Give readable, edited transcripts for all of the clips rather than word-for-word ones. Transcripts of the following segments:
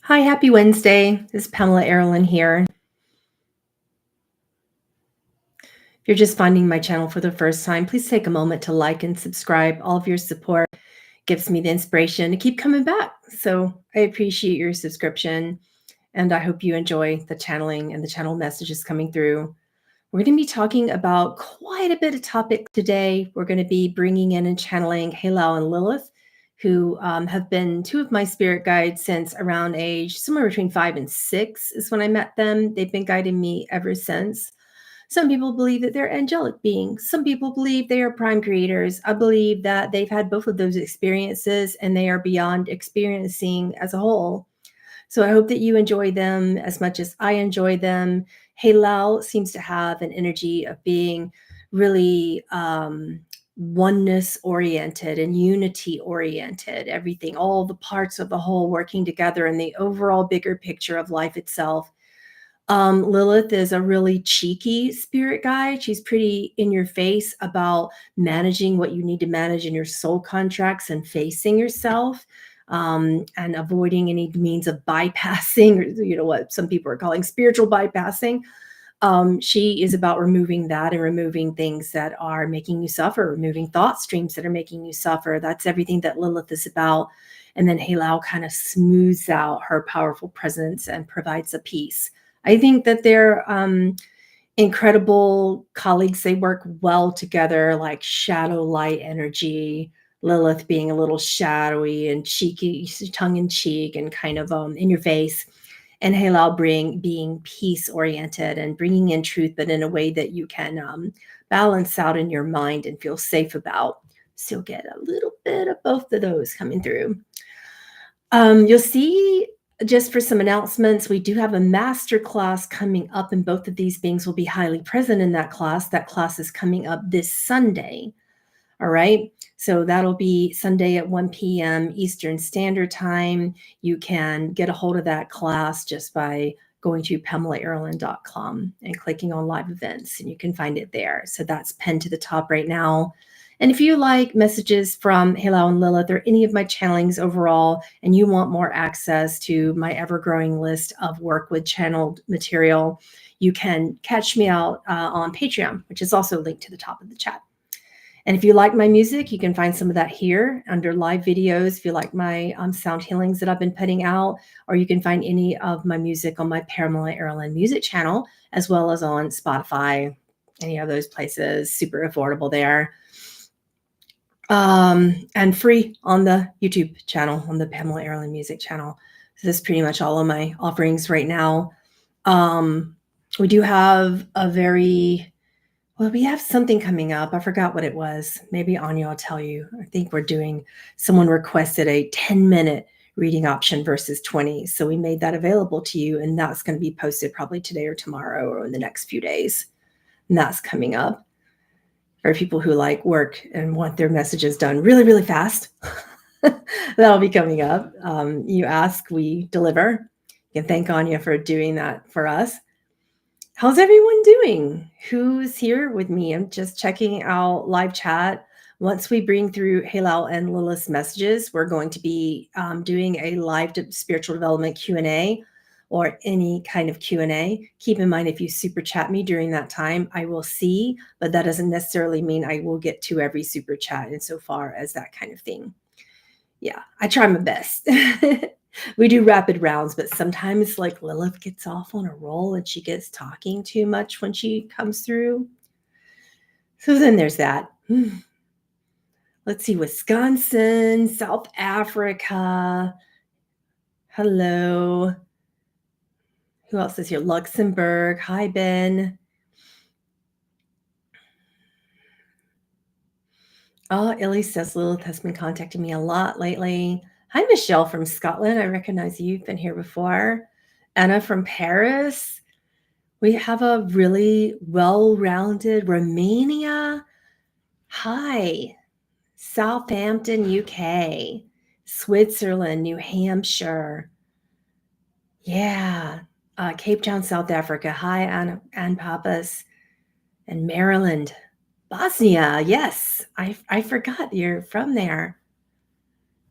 Hi, happy Wednesday. This is Pamela Aaralyn here. If you're just finding my channel for the first time, please take a moment to like and subscribe. All of your support gives me the inspiration to keep coming back. So I appreciate your subscription, and I hope you enjoy the channeling and the channel messages coming through. We're going to be talking about quite a bit of topic today. We're going to be bringing in and channeling Heylel and Lilith, who have been two of my spirit guides since around age somewhere between 5 and 6 is when I met them. They've been guiding me ever since. Some people believe that they're angelic beings. Some people believe they are prime creators. I believe that they've had both of those experiences and they are beyond experiencing as a whole. So I hope that you enjoy them as much as I enjoy them. Heylel seems to have an energy of being really oneness oriented and unity oriented, everything, all the parts of the whole working together in the overall bigger picture of life itself. Lilith is a really cheeky spirit guide. She's pretty in your face about managing what you need to manage in your soul contracts and facing yourself, and avoiding any means of bypassing, or what some people are calling spiritual bypassing. She is about removing that and removing things that are making you suffer, removing thought streams that are making you suffer. That's everything that Lilith is about. And then Heylel kind of smooths out her powerful presence and provides a peace. I think that they're incredible colleagues. They work well together, like shadow light energy. Lilith being a little shadowy and cheeky, tongue in cheek, and kind of in your face. And Heylel being peace oriented and bringing in truth, but in a way that you can balance out in your mind and feel safe about. So you'll get a little bit of both of those coming through. You'll see, just for some announcements, we do have a master class coming up, and both of these beings will be highly present in that class. That class is coming up this Sunday. All right. So that'll be Sunday at 1 p.m. Eastern Standard Time. You can get a hold of that class just by going to PamelaAaralyn.com and clicking on live events, and you can find it there. So that's pinned to the top right now. And if you like messages from Heylel and Lilith or any of my channelings overall, and you want more access to my ever-growing list of work with channeled material, you can catch me out on Patreon, which is also linked to the top of the chat. And if you like my music, you can find some of that here under live videos. If you like my sound healings that I've been putting out, or you can find any of my music on my Pamela Aaralyn music channel, as well as on Spotify, any of those places, super affordable there. And free on the YouTube channel, on the Pamela Aaralyn music channel. So this is pretty much all of my offerings right now. We do have we have something coming up. I forgot what it was. Maybe Anya will tell you. I think someone requested a 10-minute reading option versus 20. So we made that available to you, and that's going to be posted probably today or tomorrow or in the next few days. And that's coming up for people who like work and want their messages done really, really fast. That'll be coming up. You ask, we deliver. You can thank Anya for doing that for us. How's everyone doing? Who's here with me? I'm just checking out live chat. Once we bring through Heylel and Lilith's messages, we're going to be doing a live spiritual development Q&A, or any kind of Q&A. Keep in mind, if you super chat me during that time, I will see, but that doesn't necessarily mean I will get to every super chat insofar as that kind of thing. Yeah, I try my best. We do rapid rounds, but sometimes like Lilith gets off on a roll and she gets talking too much when she comes through. So then there's that. Let's see, Wisconsin, South Africa. Hello. Who else is here? Luxembourg. Hi, Ben. Oh, Illy says Lilith has been contacting me a lot lately. Hi, Michelle from Scotland. I recognize you've been here before. Anna from Paris. We have a really well-rounded Romania. Hi. Southampton, UK. Switzerland, New Hampshire. Yeah. Cape Town, South Africa. Hi, Ann Papas. And Maryland. Bosnia, yes. I forgot you're from there.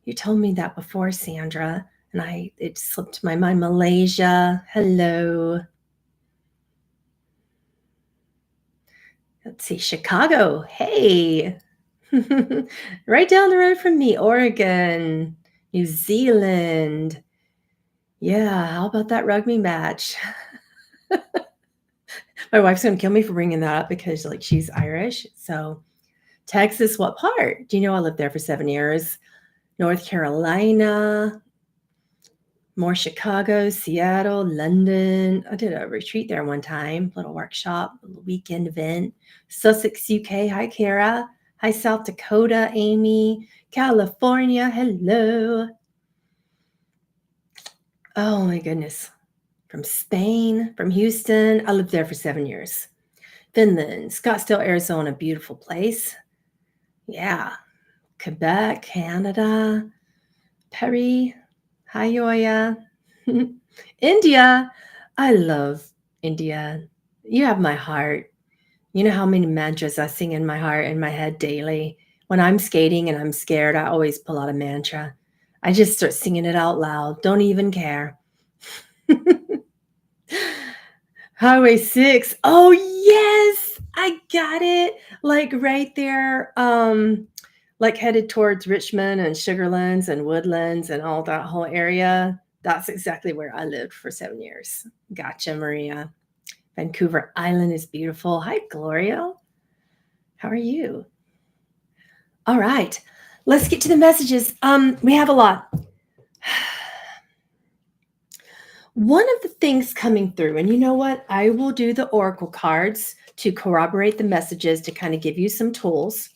You told me that before, Sandra. And it slipped my mind. Malaysia, hello. Let's see, Chicago, hey. Right down the road from me, Oregon, New Zealand. Yeah, how about that rugby match? My wife's gonna kill me for bringing that up because like she's Irish. So Texas, what part? Do you know I lived there for 7 years? North Carolina, more Chicago, Seattle, London. I did a retreat there one time, little workshop, little weekend event. Sussex, UK. Hi, Kara. Hi, South Dakota, Amy. California, hello. Oh my goodness. From Spain, from Houston. I lived there for 7 years. Finland, Scottsdale, Arizona, beautiful place. Yeah. Quebec, Canada, Perry. Hi, Yoya. India. I love India. You have my heart. You know how many mantras I sing in my heart and my head daily. When I'm skating and I'm scared, I always pull out a mantra. I just start singing it out loud. Don't even care. Highway 6. Oh, yes. I got it. Like right there. Like headed towards Richmond and Sugarlands and Woodlands and all that whole area. That's exactly where I lived for 7 years. Gotcha, Maria. Vancouver Island is beautiful. Hi, Gloria. How are you? All right. Let's get to the messages. We have a lot. One of the things coming through, and you know what? I will do the oracle cards to corroborate the messages to kind of give you some tools.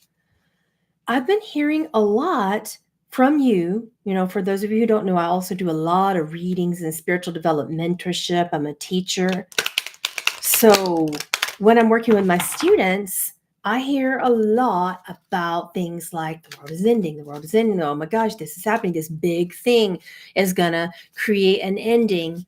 I've been hearing a lot from you. You know, for those of you who don't know, I also do a lot of readings and spiritual development mentorship. I'm a teacher. So when I'm working with my students, I hear a lot about things like the world is ending. The world is ending. Oh my gosh, this is happening. This big thing is going to create an ending.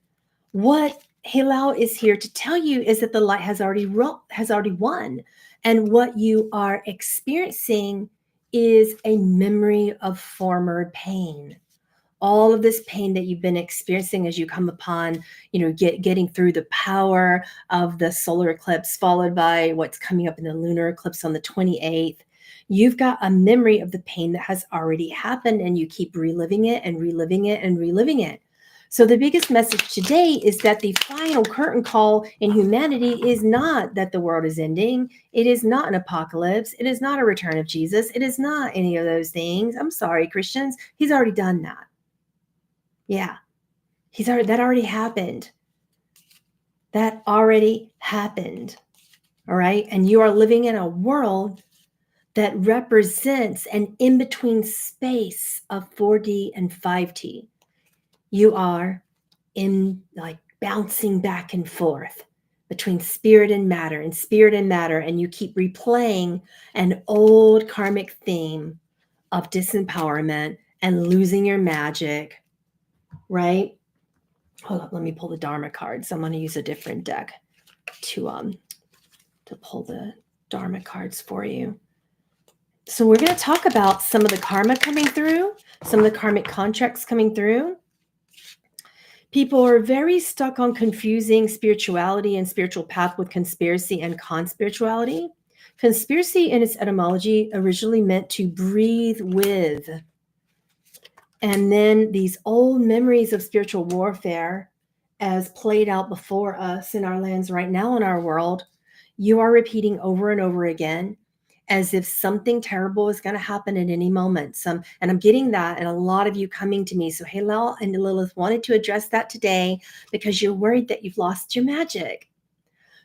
What Heylel is here to tell you is that the light has already won. And what you are experiencing is a memory of former pain. All of this pain that you've been experiencing as you come upon, getting through the power of the solar eclipse, followed by what's coming up in the lunar eclipse on the 28th. You've got a memory of the pain that has already happened, and you keep reliving it and reliving it and reliving it. So the biggest message today is that the final curtain call in humanity is not that the world is ending. It is not an apocalypse. It is not a return of Jesus. It is not any of those things. I'm sorry, Christians. He's already done that. Yeah, that already happened. That already happened. All right. And you are living in a world that represents an in-between space of 4D and 5D. You are in like bouncing back and forth between spirit and matter and spirit and matter. And you keep replaying an old karmic theme of disempowerment and losing your magic. Right? Hold up, let me pull the Dharma cards. I'm going to use a different deck to pull the Dharma cards for you. So we're going to talk about some of the karma coming through, some of the karmic contracts coming through. People are very stuck on confusing spirituality and spiritual path with conspiracy and conspirituality. Conspiracy in its etymology originally meant to breathe with. And then these old memories of spiritual warfare as played out before us in our lands right now in our world, you are repeating over and over again as if something terrible is going to happen at any moment. And I'm getting that, and a lot of you coming to me. So Heylel and Lilith wanted to address that today because you're worried that you've lost your magic.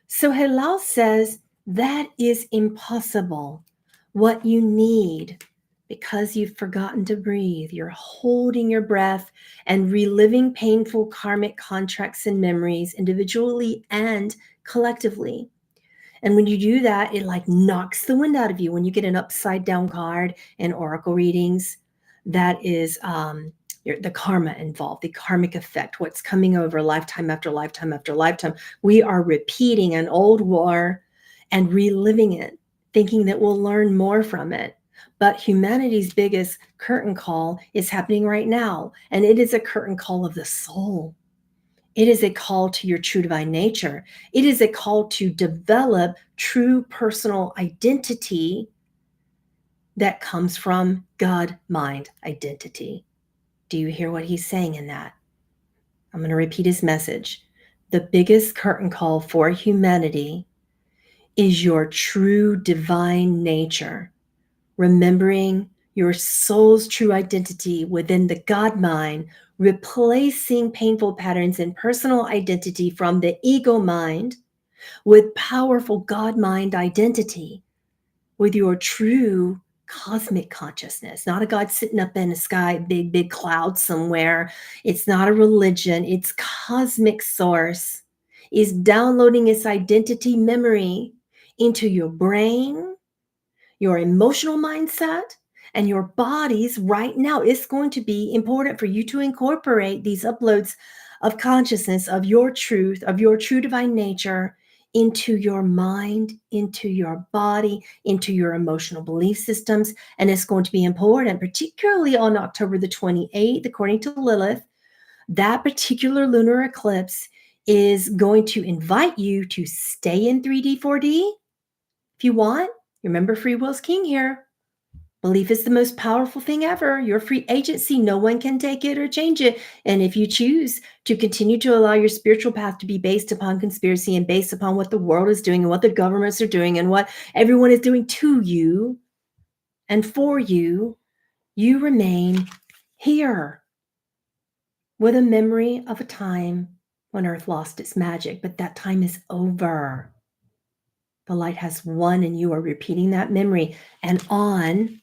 So Heylel says that is impossible. What you need, because you've forgotten to breathe, you're holding your breath and reliving painful karmic contracts and memories individually and collectively. And when you do that, it like knocks the wind out of you. When you get an upside down card in oracle readings, that is the karma involved, the karmic effect, what's coming over lifetime after lifetime after lifetime. We are repeating an old war and reliving it, thinking that we'll learn more from it. But humanity's biggest curtain call is happening right now. And it is a curtain call of the soul. It is a call to your true divine nature. It is a call to develop true personal identity that comes from God mind identity. Do you hear what he's saying in that? I'm going to repeat his message. The biggest curtain call for humanity is your true divine nature, remembering your soul's true identity within the God mind, replacing painful patterns in personal identity from the ego mind with powerful God mind identity, with your true cosmic consciousness, not a God sitting up in the sky, big cloud somewhere. It's not a religion. It's cosmic source is downloading its identity memory into your brain, your emotional mindset, and your bodies right now. It's going to be important for you to incorporate these uploads of consciousness, of your truth, of your true divine nature into your mind, into your body, into your emotional belief systems. And it's going to be important, particularly on October the 28th, according to Lilith. That particular lunar eclipse is going to invite you to stay in 3D, 4D if you want. Remember, free will's king here. Belief is the most powerful thing ever. Your free agency, no one can take it or change it. And if you choose to continue to allow your spiritual path to be based upon conspiracy and based upon what the world is doing and what the governments are doing and what everyone is doing to you and for you, you remain here with a memory of a time when Earth lost its magic, but that time is over. The light has won, and you are repeating that memory. And on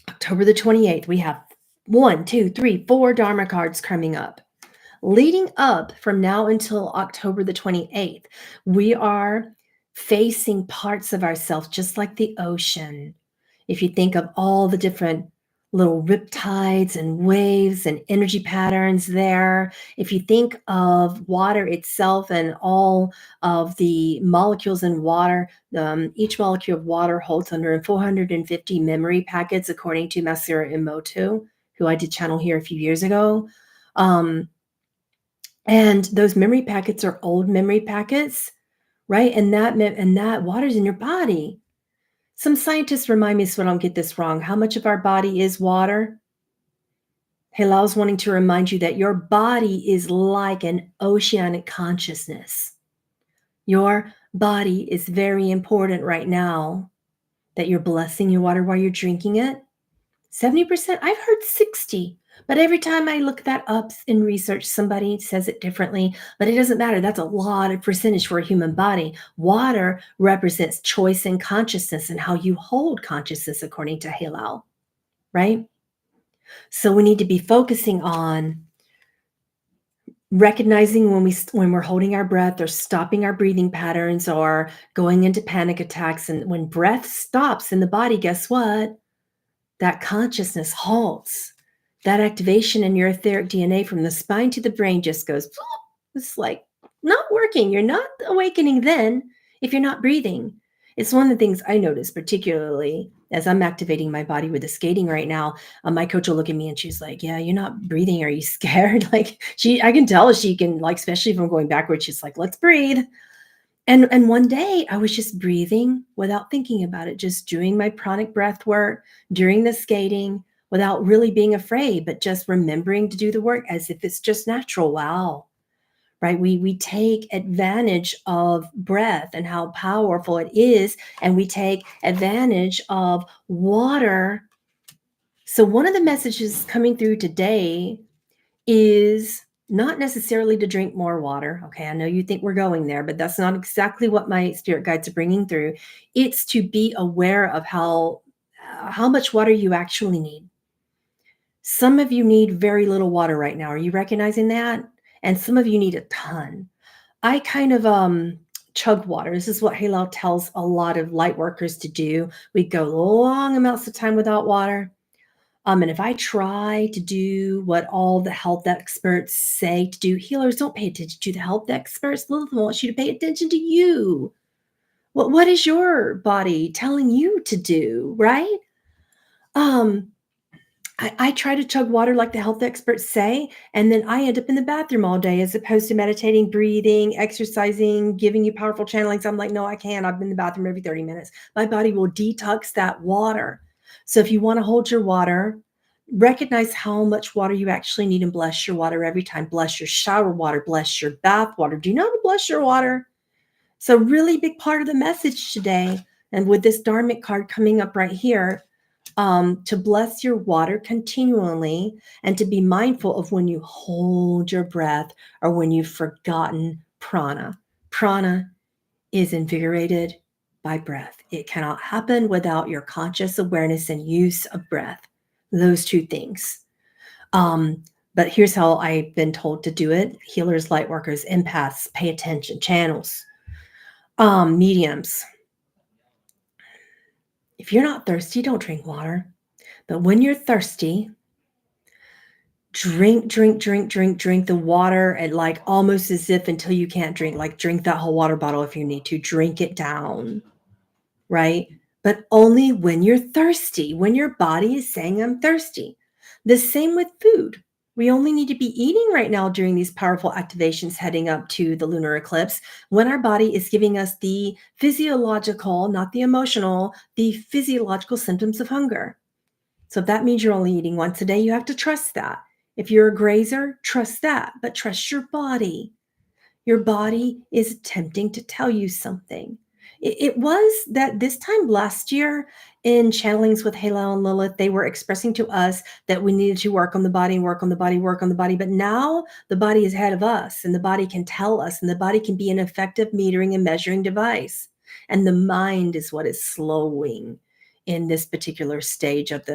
October the 28th, we have 1, 2, 3, 4 Dharma cards coming up. Leading up from now until October the 28th, we are facing parts of ourselves just like the ocean. If you think of all the different little riptides and waves and energy patterns there, if you think of water itself and all of the molecules in water, each molecule of water holds under 450 memory packets, according to Masaru Emoto, who I did channel here a few years ago. And those memory packets are old memory packets, right? And that water's in your body. Some scientists remind me so I don't get this wrong. How much of our body is water? Heylel's wanting to remind you that your body is like an oceanic consciousness. Your body is very important right now, that you're blessing your water while you're drinking it. 70%, I've heard 60. But every time I look that up in research, somebody says it differently, but it doesn't matter. That's a lot of percentage for a human body. Water represents choice and consciousness and how you hold consciousness, according to Heylel, right? So we need to be focusing on recognizing when we're holding our breath or stopping our breathing patterns or going into panic attacks. And when breath stops in the body, guess what? That consciousness halts. That activation in your etheric DNA from the spine to the brain just goes, it's like not working. You're not awakening then if you're not breathing. It's one of the things I notice, particularly as I'm activating my body with the skating right now. My coach will look at me and she's like, yeah, you're not breathing. Are you scared? I can tell she can, like, especially if I'm going backwards, she's like, let's breathe. And one day I was just breathing without thinking about it, just doing my pranic breath work during the skating without really being afraid, but just remembering to do the work as if it's just natural. Wow. Right? We take advantage of breath and how powerful it is, and we take advantage of water. So one of the messages coming through today is not necessarily to drink more water. Okay, I know you think we're going there, but that's not exactly what my spirit guides are bringing through. It's to be aware of how much water you actually need. Some of you need very little water right now. Are you recognizing that? And some of you need a ton. I kind of chug water. This is what Heylel tells a lot of light workers to do. We go long amounts of time without water. And if I try to do what all the health experts say to do, healers don't pay attention to the health experts. Lilith wants you to pay attention to you. What is your body telling you to do, right? Um, I try to chug water like the health experts say, and then I end up in the bathroom all day as opposed to meditating, breathing, exercising, giving you powerful channelings. I'm like, no, I can't. I've been in the bathroom every 30 minutes. My body will detox that water. So if you want to hold your water, recognize how much water you actually need and bless your water every time. Bless your shower water, bless your bath water. Do you know how to bless your water? So, really big part of the message today, and with this Dharmic card coming up right here, to bless your water continually and to be mindful of when you hold your breath or when you've forgotten prana. Prana is invigorated by breath. It cannot happen without your conscious awareness and use of breath. Those two things. But here's how I've been told to do it. Healers, light workers, empaths, pay attention, channels, mediums. If you're not thirsty, don't drink water. But when you're thirsty, drink the water and like almost as if until you can't drink, like drink that whole water bottle if you need to, drink it down, right? But only when you're thirsty, when your body is saying, I'm thirsty. The same with food. We only need to be eating right now during these powerful activations heading up to the lunar eclipse when our body is giving us the physiological, not the emotional, the physiological symptoms of hunger. So if that means you're only eating once a day, you have to trust that. If you're a grazer, trust that, but trust your body. Your body is attempting to tell you something. It was that this time last year in channelings with Heylel and Lilith, they were expressing to us that we needed to work on the body, work on the body, work on the body. But now the body is ahead of us and the body can tell us and the body can be an effective metering and measuring device. And the mind is what is slowing in this particular stage of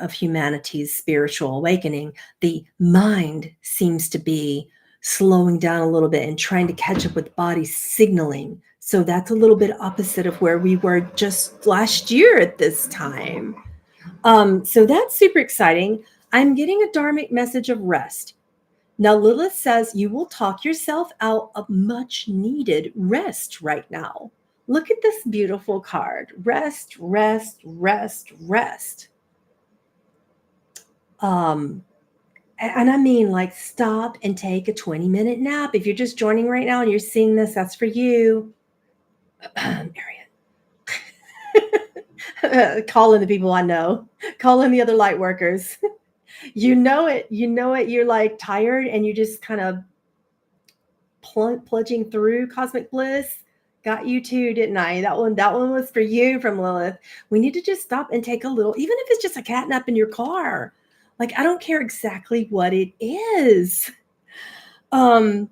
of humanity's spiritual awakening. The mind seems to be slowing down a little bit and trying to catch up with body signaling. So that's a little bit opposite of where we were just last year at this time. So that's super exciting. I'm getting a dharmic message of rest. Now, Lilith says you will talk yourself out of much needed rest right now. Look at this beautiful card. Rest, rest, rest, rest. And I mean, like, stop and take a 20-minute nap. If you're just joining right now and you're seeing this, that's for you. Arian. Call in the people I know. Call in the other light workers. You know it. You know it. You're like tired and you just kind of plunging through cosmic bliss. Got you too, didn't I? That one was for you from Lilith. We need to just stop and take a little, even if it's just a cat nap in your car. Like, I don't care exactly what it is. The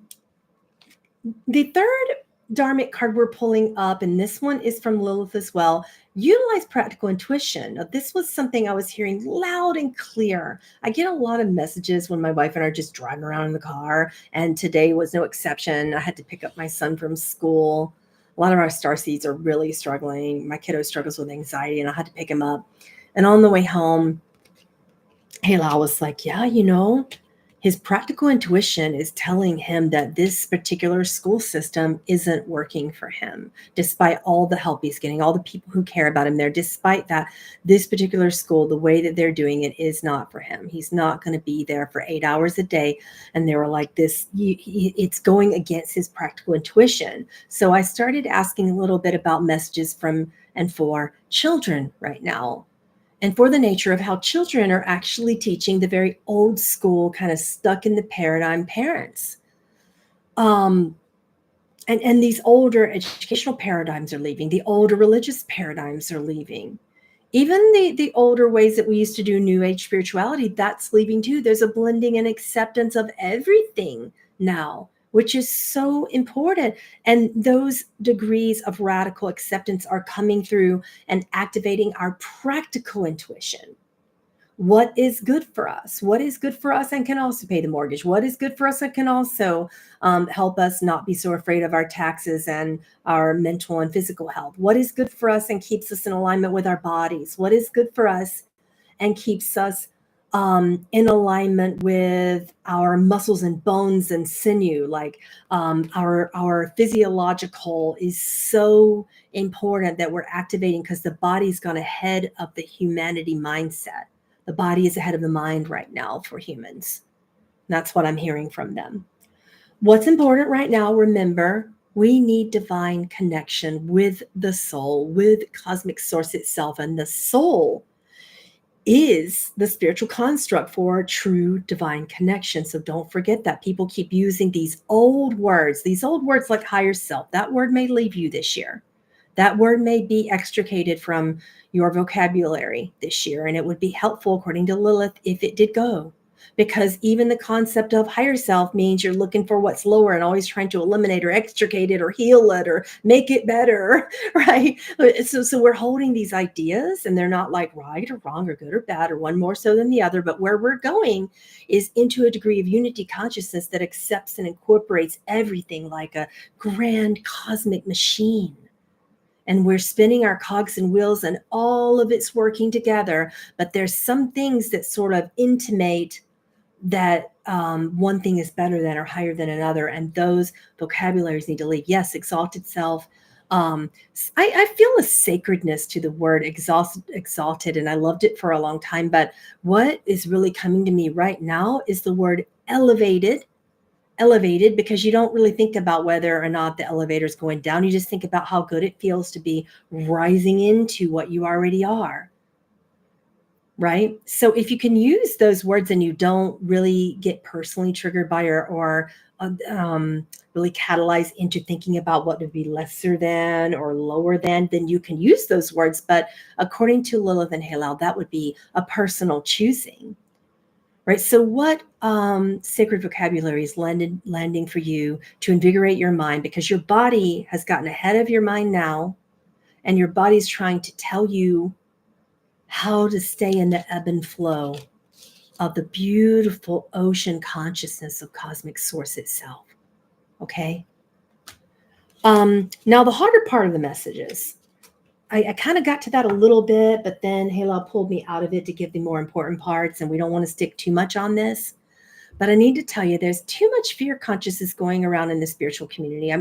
third dharmic card we're pulling up, and this one is from Lilith as well, utilize practical intuition. Now, this was something I was hearing loud and clear. I get a lot of messages when my wife and I are just driving around in the car, and today was no exception. I had to pick up my son from school. A lot of our starseeds are really struggling. My kiddo struggles with anxiety, and I had to pick him up. And on the way home, Heylel was like, yeah, his practical intuition is telling him that this particular school system isn't working for him, despite all the help he's getting, all the people who care about him there, despite that this particular school, the way that they're doing it is not for him. He's not going to be there for 8 hours a day. And they were like, it's going against his practical intuition. So I started asking a little bit about messages from and for children right now, and for the nature of how children are actually teaching the very old school, kind of stuck in the paradigm parents. And these older educational paradigms are leaving. The older religious paradigms are leaving. Even the older ways that we used to do New Age spirituality, that's leaving too. There's a blending and acceptance of everything now, which is so important. And those degrees of radical acceptance are coming through and activating our practical intuition. What is good for us? What is good for us and can also pay the mortgage? What is good for us and can also help us not be so afraid of our taxes and our mental and physical health? What is good for us and keeps us in alignment with our bodies? What is good for us and keeps us in alignment with our muscles and bones and sinew. Like our physiological is so important that we're activating, because the body's gone ahead of the humanity mindset. The body is ahead of the mind right now for humans. That's what I'm hearing from them. What's important right now, remember, we need divine connection with the soul, with cosmic source itself. And the soul is the spiritual construct for true divine connection. So don't forget that. People keep using these old words like higher self. That word may leave you this year. That word may be extricated from your vocabulary this year, and it would be helpful, according to Lilith, if it did go. Because even the concept of higher self means you're looking for what's lower and always trying to eliminate or extricate it or heal it or make it better, right? So we're holding these ideas, and they're not like right or wrong or good or bad or one more so than the other. But where we're going is into a degree of unity consciousness that accepts and incorporates everything like a grand cosmic machine. And we're spinning our cogs and wheels, and all of it's working together. But there's some things that sort of intimate that one thing is better than or higher than another, and those vocabularies need to leave. Yes, exalted self. I feel a sacredness to the word exalted, and I loved it for a long time. But what is really coming to me right now is the word elevated. Elevated, because you don't really think about whether or not the elevator is going down. You just think about how good it feels to be rising into what you already are. Right? So if you can use those words and you don't really get personally triggered by or really catalyze into thinking about what would be lesser than or lower than, then you can use those words. But according to Lilith and Heylel, that would be a personal choosing. Right? So what sacred vocabulary is landing for you to invigorate your mind? Because your body has gotten ahead of your mind now, and your body's trying to tell you how to stay in the ebb and flow of the beautiful ocean consciousness of cosmic source itself. Okay. Now the harder part of the messages, I kind of got to that a little bit, but then Heylel pulled me out of it to give the more important parts, and we don't want to stick too much on this. But I need to tell you, there's too much fear consciousness going around in the spiritual community.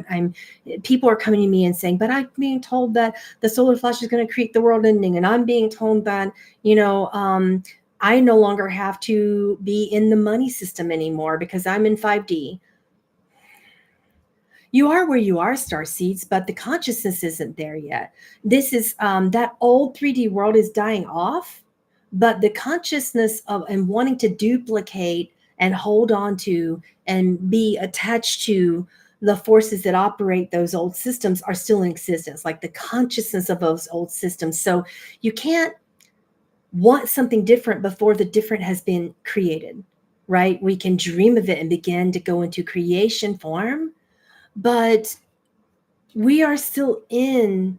People are coming to me and saying, but I'm being told that the solar flash is going to create the world ending. And I'm being told that, I no longer have to be in the money system anymore because I'm in 5D. You are where you are, star seeds, but the consciousness isn't there yet. This is that old 3D world is dying off, but the consciousness of and wanting to duplicate and hold on to and be attached to the forces that operate those old systems are still in existence, like the consciousness of those old systems. So you can't want something different before the different has been created, right? We can dream of it and begin to go into creation form, but we are still in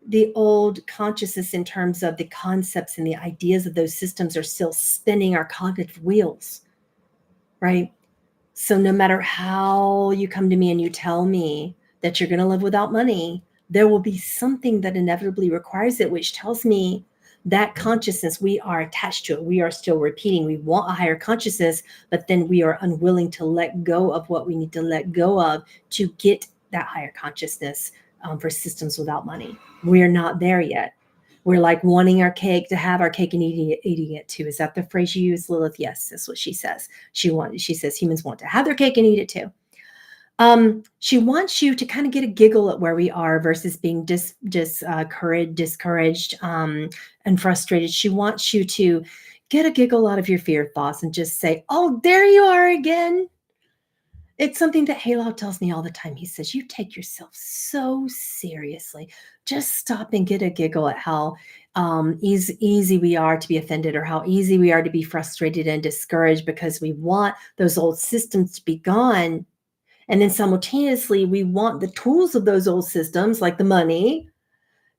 the old consciousness in terms of the concepts and the ideas of those systems are still spinning our cognitive wheels, right? So no matter how you come to me and you tell me that you're going to live without money, there will be something that inevitably requires it, which tells me that consciousness, we are attached to it. We are still repeating. We want a higher consciousness, but then we are unwilling to let go of what we need to let go of to get that higher consciousness for systems without money. We're not there yet. We're like wanting our cake to have our cake and eating it too. Is that the phrase you use, Lilith? Yes, that's what she says. She says humans want to have their cake and eat it too. She wants you to kind of get a giggle at where we are versus being discouraged, and frustrated. She wants you to get a giggle out of your fear thoughts and just say, oh, there you are again. It's something that Heylel tells me all the time. He says, you take yourself so seriously. Just stop and get a giggle at how easy we are to be offended, or how easy we are to be frustrated and discouraged because we want those old systems to be gone. And then simultaneously, we want the tools of those old systems, like the money,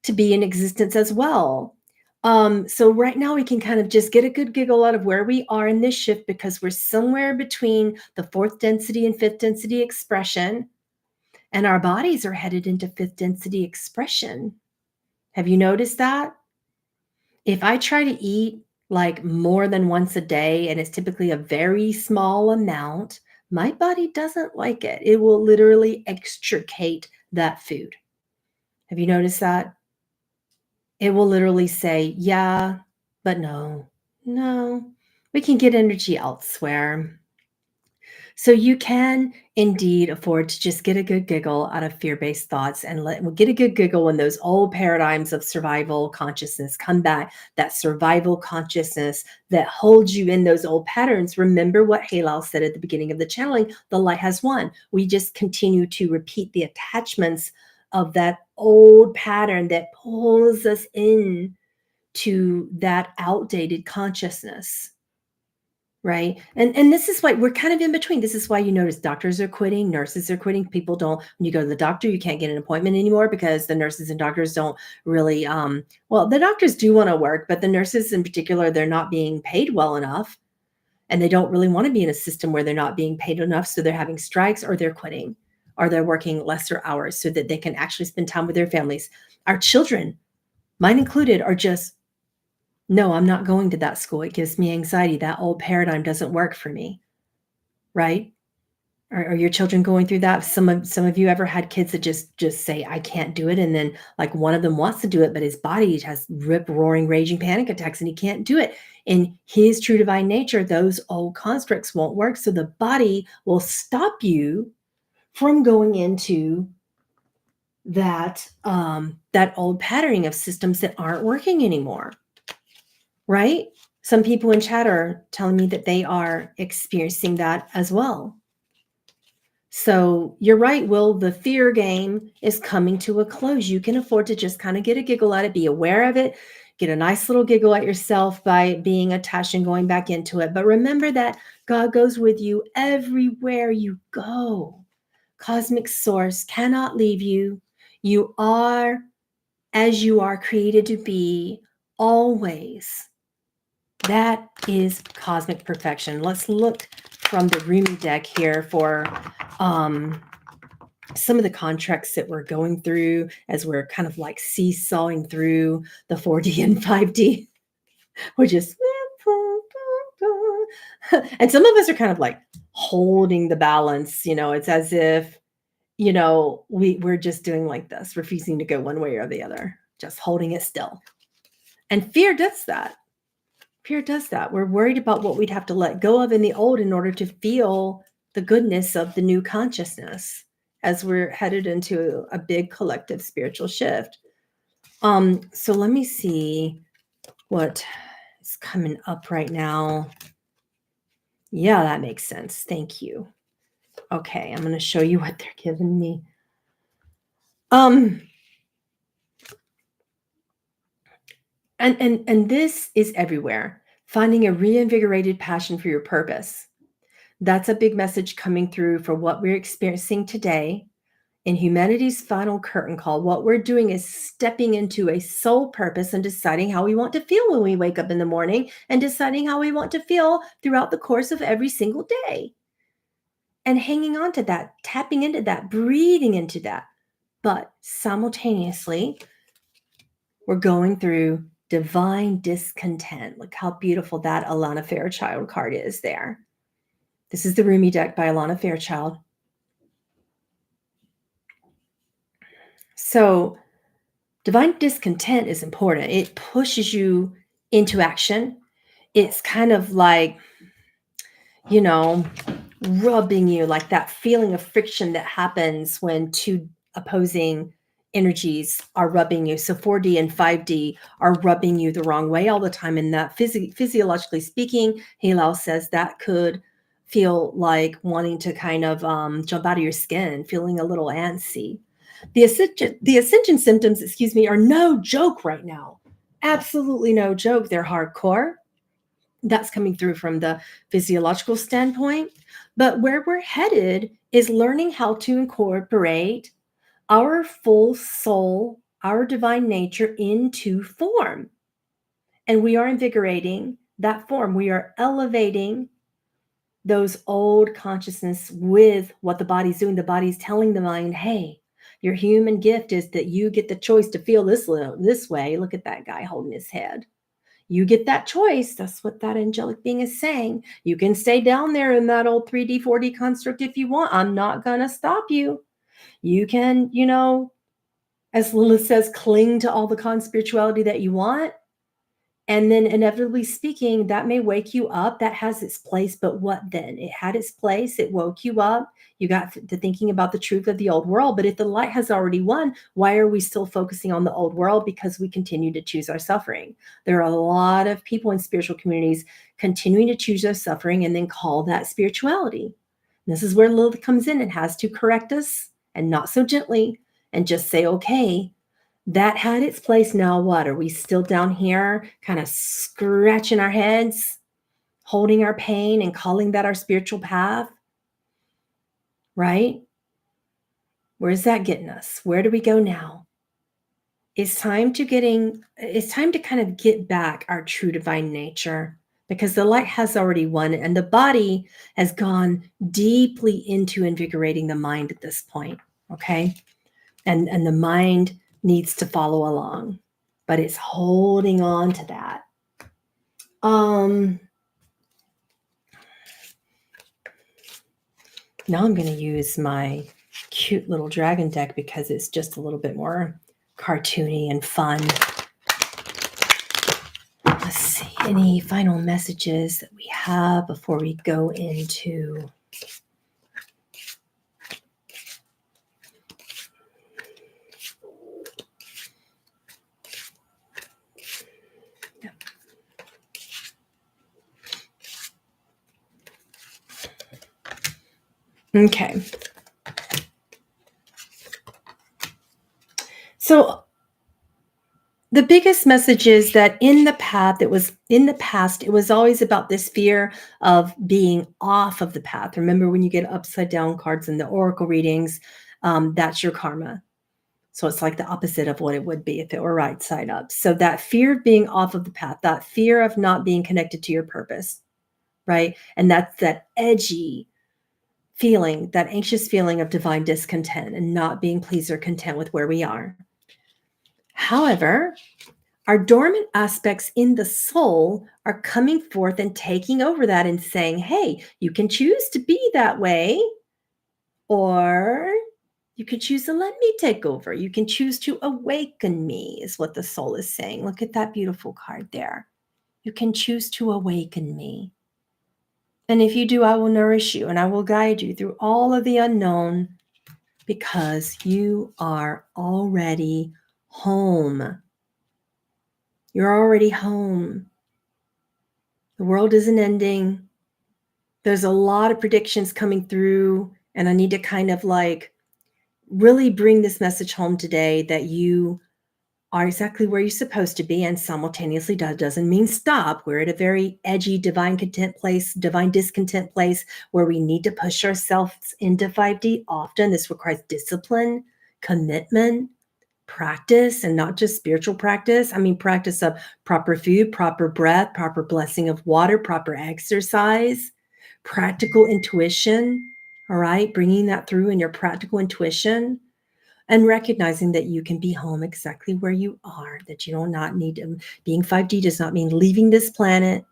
to be in existence as well. So right now we can kind of just get a good giggle out of where we are in this shift, because we're somewhere between the fourth density and fifth density expression, and our bodies are headed into fifth density expression. Have you noticed that? If I try to eat like more than once a day, and it's typically a very small amount, my body doesn't like it. It will literally extricate that food. Have you noticed that? It will literally say, yeah, but no, no, we can get energy elsewhere. So you can indeed afford to just get a good giggle out of fear-based thoughts and get a good giggle when those old paradigms of survival consciousness come back, that survival consciousness that holds you in those old patterns. Remember what Heylel said at the beginning of the channeling, the light has won. We just continue to repeat the attachments of that old pattern that pulls us in to that outdated consciousness. Right. And this is why we're kind of in between. This is why you notice doctors are quitting, nurses are quitting. People don't, when you go to the doctor, you can't get an appointment anymore because the nurses and doctors don't really, well, the doctors do want to work, but the nurses in particular, they're not being paid well enough. And they don't really want to be in a system where they're not being paid enough. So they're having strikes or they're quitting or they're working lesser hours so that they can actually spend time with their families. Our children, mine included, are just, no, I'm not going to that school. It gives me anxiety. That old paradigm doesn't work for me, right? Are your children going through that? Some of you ever had kids that just say, I can't do it, and then like one of them wants to do it, but his body has rip roaring raging panic attacks and he can't do it. In his true divine nature, those old constructs won't work. So the body will stop you from going into that that old patterning of systems that aren't working anymore. Right? Some people in chat are telling me that they are experiencing that as well. So you're right, Will, the fear game is coming to a close. You can afford to just kind of get a giggle at it, be aware of it, get a nice little giggle at yourself by being attached and going back into it. But remember that God goes with you everywhere you go. Cosmic source cannot leave you. You are as you are created to be always. That is cosmic perfection. Let's look from the Rumi deck here for some of the contracts that we're going through as we're kind of like seesawing through the 4D and 5D. We're just, and some of us are kind of like holding the balance. It's as if, we're just doing like this, refusing to go one way or the other, just holding it still. And fear does that. Fear does that. We're worried about what we'd have to let go of in the old in order to feel the goodness of the new consciousness as we're headed into a big collective spiritual shift. So let me see what is coming up right now. Yeah, that makes sense. Thank you. Okay, I'm going to show you what they're giving me. And this is everywhere. Finding a reinvigorated passion for your purpose. That's a big message coming through for what we're experiencing today. In humanity's final curtain call, what we're doing is stepping into a soul purpose and deciding how we want to feel when we wake up in the morning and deciding how we want to feel throughout the course of every single day. And hanging on to that, tapping into that, breathing into that. But simultaneously, we're going through divine discontent. Look how beautiful that Alana Fairchild card is there. This is the Rumi deck by Alana Fairchild. So divine discontent is important. It pushes you into action. It's kind of like, rubbing you, like that feeling of friction that happens when two opposing energies are rubbing you. So 4D and 5D are rubbing you the wrong way all the time. And that physiologically speaking, Heylel says that could feel like wanting to kind of jump out of your skin, feeling a little antsy. The ascension symptoms, are no joke right now. Absolutely no joke. They're hardcore. That's coming through from the physiological standpoint. But where we're headed is learning how to incorporate our full soul, our divine nature into form. And we are invigorating that form. We are elevating those old consciousness with what the body's doing. The body's telling the mind, hey, your human gift is that you get the choice to feel this way. Look at that guy holding his head. You get that choice. That's what that angelic being is saying. You can stay down there in that old 3D, 4D construct if you want. I'm not going to stop you. You can, as Lilith says, cling to all the spirituality that you want. And then inevitably speaking, that may wake you up. That has its place. But what then? It had its place. It woke you up. You got to thinking about the truth of the old world. But if the light has already won, why are we still focusing on the old world? Because we continue to choose our suffering. There are a lot of people in spiritual communities continuing to choose their suffering and then call that spirituality. And this is where Lilith comes in and has to correct us, and not so gently, and just say, okay, that had its place. Now what? Are we still down here kind of scratching our heads, holding our pain and calling that our spiritual path? Right? Where's that getting us? Where do we go now? It's time to kind of get back our true divine nature, because the light has already won and the body has gone deeply into invigorating the mind at this point. Okay. And the mind needs to follow along, but it's holding on to that. Now I'm going to use my cute little dragon deck because it's just a little bit more cartoony and fun. Let's see, any final messages that we have before we go into okay. So the biggest message is that in the past, it was always about this fear of being off of the path. Remember, when you get upside down cards in the oracle readings, that's your karma. So it's like the opposite of what it would be if it were right side up. So that fear of being off of the path, that fear of not being connected to your purpose, right? And that's that edgy feeling, that anxious feeling of divine discontent and not being pleased or content with where we are. However, our dormant aspects in the soul are coming forth and taking over that and saying, hey, you can choose to be that way, or you can choose to let me take over. You can choose to awaken me, is what the soul is saying. Look at that beautiful card there. You can choose to awaken me. And if you do, I will nourish you and I will guide you through all of the unknown, because you are already home. You're already home. The world isn't ending. There's a lot of predictions coming through, and I need to kind of like really bring this message home today that you are exactly where you're supposed to be, and simultaneously that doesn't mean stop. We're at a very edgy divine discontent place where we need to push ourselves into 5D often. This requires discipline, commitment, practice, and not just spiritual practice. I mean, practice of proper food, proper breath, proper blessing of water, proper exercise, practical intuition. All right. Bringing that through in your practical intuition and recognizing that you can be home exactly where you are, that you do not need to. Being 5D does not mean leaving this planet.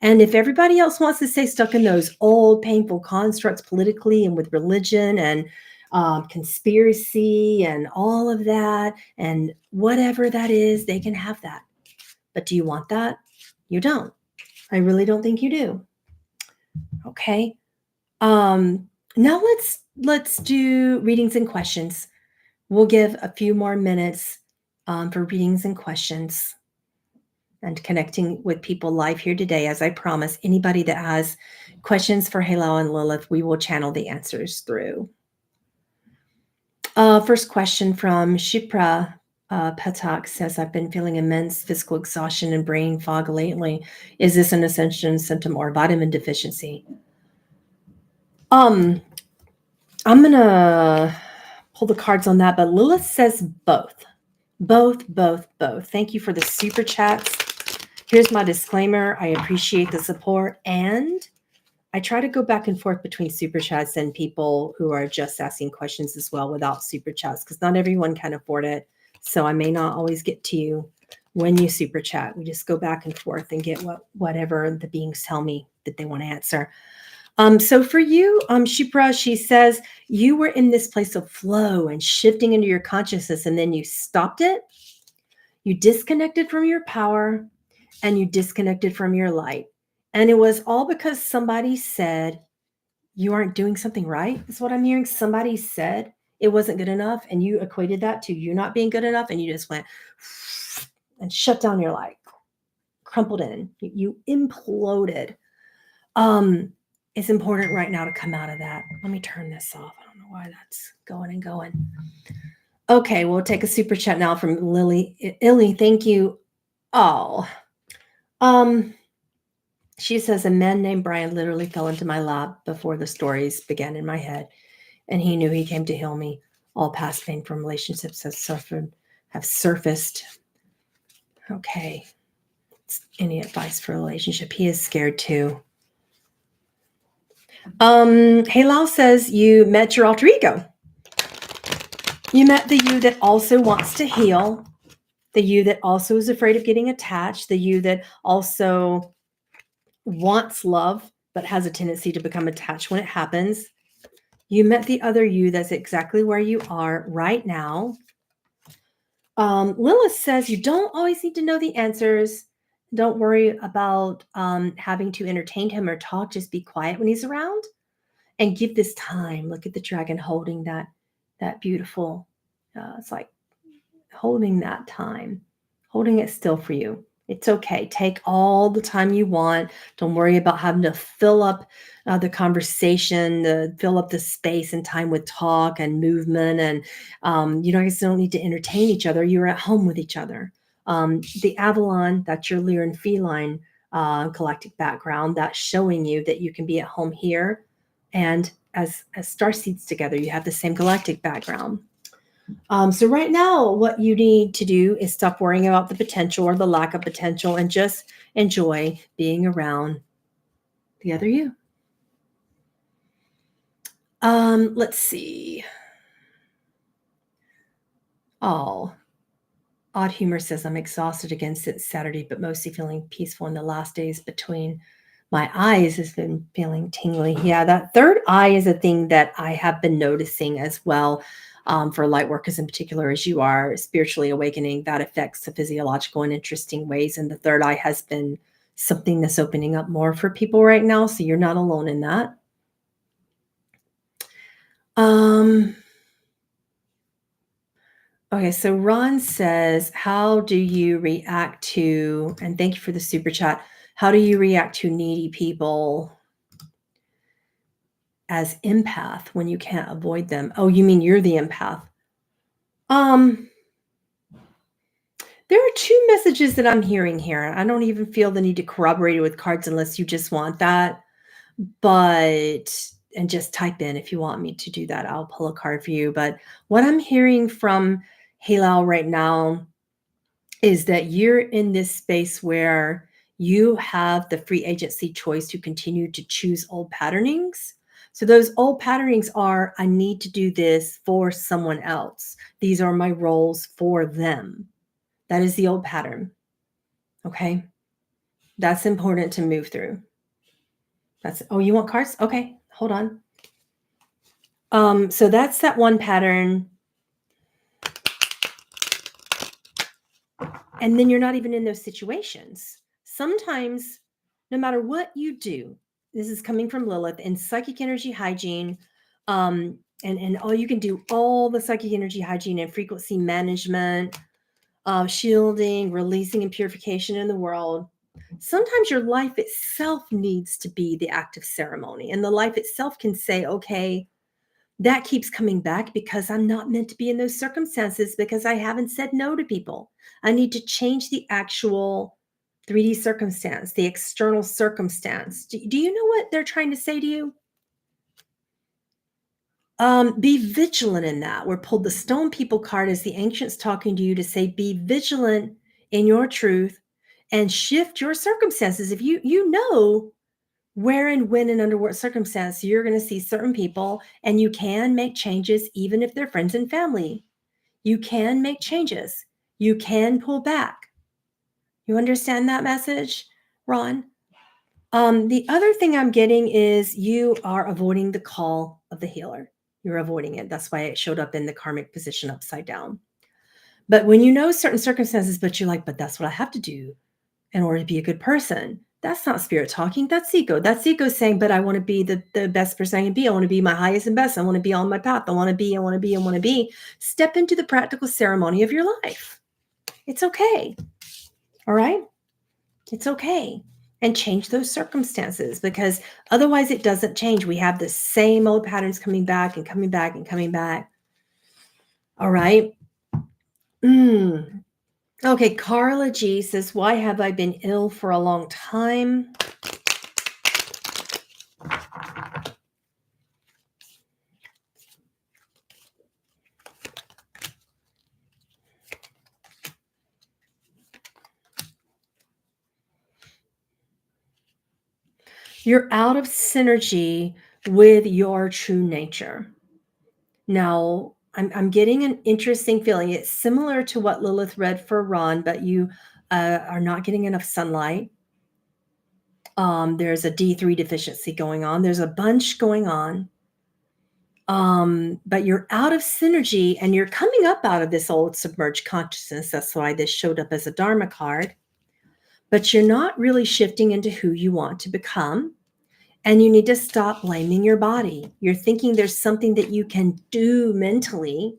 And if everybody else wants to stay stuck in those old painful constructs politically and with religion and conspiracy and all of that, and whatever that is, they can have that. But do you want that? You don't. I really don't think you do. Okay. Now let's do readings and questions. We'll give a few more minutes for readings and questions and connecting with people live here today. As I promised, anybody that has questions for Heylel and Lilith, we will channel the answers through. First question from Shipra Patak says, I've been feeling immense physical exhaustion and brain fog lately. Is this an ascension symptom or vitamin deficiency? I'm going to pull the cards on that, but Lilith says both. Both. Thank you for the super chats. Here's my disclaimer. I appreciate the support, and I try to go back and forth between super chats and people who are just asking questions as well without super chats, because not everyone can afford it. So I may not always get to you. when you super chat. We just go back and forth and get whatever the beings tell me that they want to answer. So for you, Shipra, she says you were in this place of flow and shifting into your consciousness, and then you stopped it. You disconnected from your power and you disconnected from your light. And it was all because somebody said you aren't doing something right, is what I'm hearing. Somebody said it wasn't good enough, and you equated that to you not being good enough, and you just went and shut down your light, crumpled in. You imploded. It's important right now to come out of that. Let me turn this off. I don't know why that's going and going. Okay, we'll take a super chat now from Illy. Thank you all. She says a man named Brian literally fell into my lap before the stories began in my head, and he knew he came to heal me. All past pain from relationships have surfaced. Okay. Any advice for a relationship? He is scared too. Heylel says you met your alter ego. You met the you that also wants to heal, the you that also is afraid of getting attached, the you that also wants love but has a tendency to become attached when it happens. You met the other you that's exactly where you are right now. Lilith says you don't always need to know the answers. Don't worry about having to entertain him or talk. Just be quiet when he's around and give this time. Look at the dragon holding that beautiful, it's like holding that time, holding it still for you. It's okay. Take all the time you want. Don't worry about having to fill up the conversation, fill up the space and time with talk and movement. And you guys don't need to entertain each other. You're at home with each other. The Avalon, that's your Lyran feline galactic background, that's showing you that you can be at home here. And as starseeds together, you have the same galactic background. So right now, what you need to do is stop worrying about the potential or the lack of potential and just enjoy being around the other you. Let's see. Oh, Odd Humor says, I'm exhausted again since Saturday, but mostly feeling peaceful in the last days between my eyes has been feeling tingly. Yeah, that third eye is a thing that I have been noticing as well. For light workers in particular, as you are spiritually awakening, that affects the physiological in interesting ways. And the third eye has been something that's opening up more for people right now. So you're not alone in that. Okay, so Ron says, how do you react to, and thank you for the super chat, how do you react to needy people as empath when you can't avoid them? Oh, you mean you're the empath? There are two messages that I'm hearing here. I don't even feel the need to corroborate it with cards unless you just want that. And just type in if you want me to do that. I'll pull a card for you. But what I'm hearing from Heylel right now is that you're in this space where you have the free agency choice to continue to choose old patternings. So those old patternings are, I need to do this for someone else. These are my roles for them. That is the old pattern. Okay. That's important to move through. Oh, you want cards? Okay. Hold on. So that's that one pattern. And then you're not even in those situations. Sometimes, no matter what you do, this is coming from Lilith in psychic energy hygiene, and all you can do, all the psychic energy hygiene and frequency management, shielding, releasing, and purification in the world. Sometimes your life itself needs to be the active ceremony, and the life itself can say, okay, that keeps coming back because I'm not meant to be in those circumstances because I haven't said no to people. I need to change the actual 3D circumstance, the external circumstance. Do you know what they're trying to say to you? Be vigilant in that. We're pulled the Stone People card as the ancients talking to you to say, be vigilant in your truth and shift your circumstances. If you know where and when and under what circumstance you're going to see certain people, and you can make changes even if they're friends and family. You can make changes. You can pull back. You understand that message, Ron? The other thing I'm getting is you are avoiding the call of the healer. You're avoiding it. That's why it showed up in the karmic position upside down. But when you know certain circumstances, but you're like, but that's what I have to do in order to be a good person. That's not spirit talking. That's ego. That's ego saying, but I want to be the best person I can be. I want to be my highest and best. I want to be on my path. I want to be. Step into the practical ceremony of your life. It's okay. All right? It's okay. And change those circumstances, because otherwise it doesn't change. We have the same old patterns coming back and coming back and coming back. All right? Okay, Carla G says, why have I been ill for a long time? You're out of synergy with your true nature. Now, I'm getting an interesting feeling. It's similar to what Lilith read for Ron, but you are not getting enough sunlight. There's a D3 deficiency going on. There's a bunch going on. But you're out of synergy, and you're coming up out of this old submerged consciousness. That's why this showed up as a Dharma card. But you're not really shifting into who you want to become. And you need to stop blaming your body. You're thinking there's something that you can do mentally,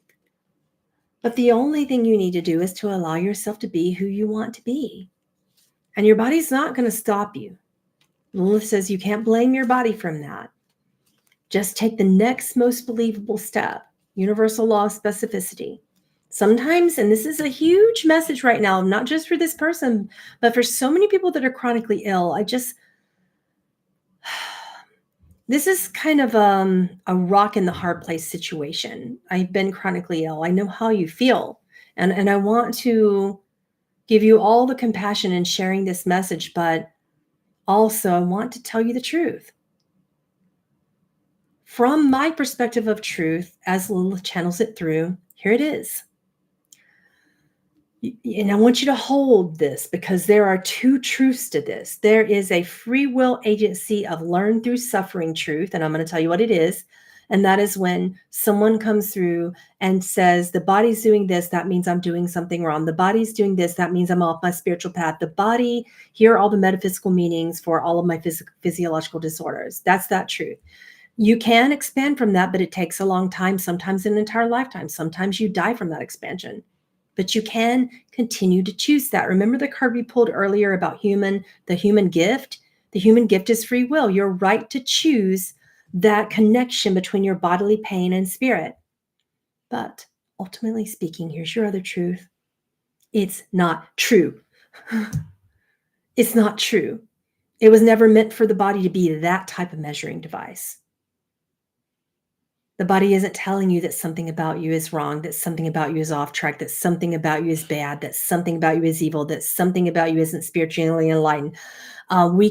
but the only thing you need to do is to allow yourself to be who you want to be. And your body's not going to stop you. Lilith says you can't blame your body from that. Just take the next most believable step. Universal law of specificity. Sometimes, and this is a huge message right now, not just for this person, but for so many people that are chronically ill, this is kind of a rock in the hard place situation. I've been chronically ill. I know how you feel. And I want to give you all the compassion in sharing this message, but also I want to tell you the truth. From my perspective of truth, as Lilith channels it through, here it is. And I want you to hold this, because there are two truths to this. There is a free will agency of learn through suffering truth, and I'm going to tell you what it is. And that is when someone comes through and says, the body's doing this, that means I'm doing something wrong. The body's doing this, that means I'm off my spiritual path. The body, here are all the metaphysical meanings for all of my physiological disorders. That's that truth. You can expand from that, but it takes a long time, sometimes an entire lifetime. Sometimes you die from that expansion. But you can continue to choose that. Remember the card we pulled earlier about the human gift? The human gift is free will. Your right to choose that connection between your bodily pain and spirit. But ultimately speaking, here's your other truth. It's not true. It's not true. It was never meant for the body to be that type of measuring device. The body isn't telling you that something about you is wrong, that something about you is off track, that something about you is bad, that something about you is evil, that something about you isn't spiritually enlightened. We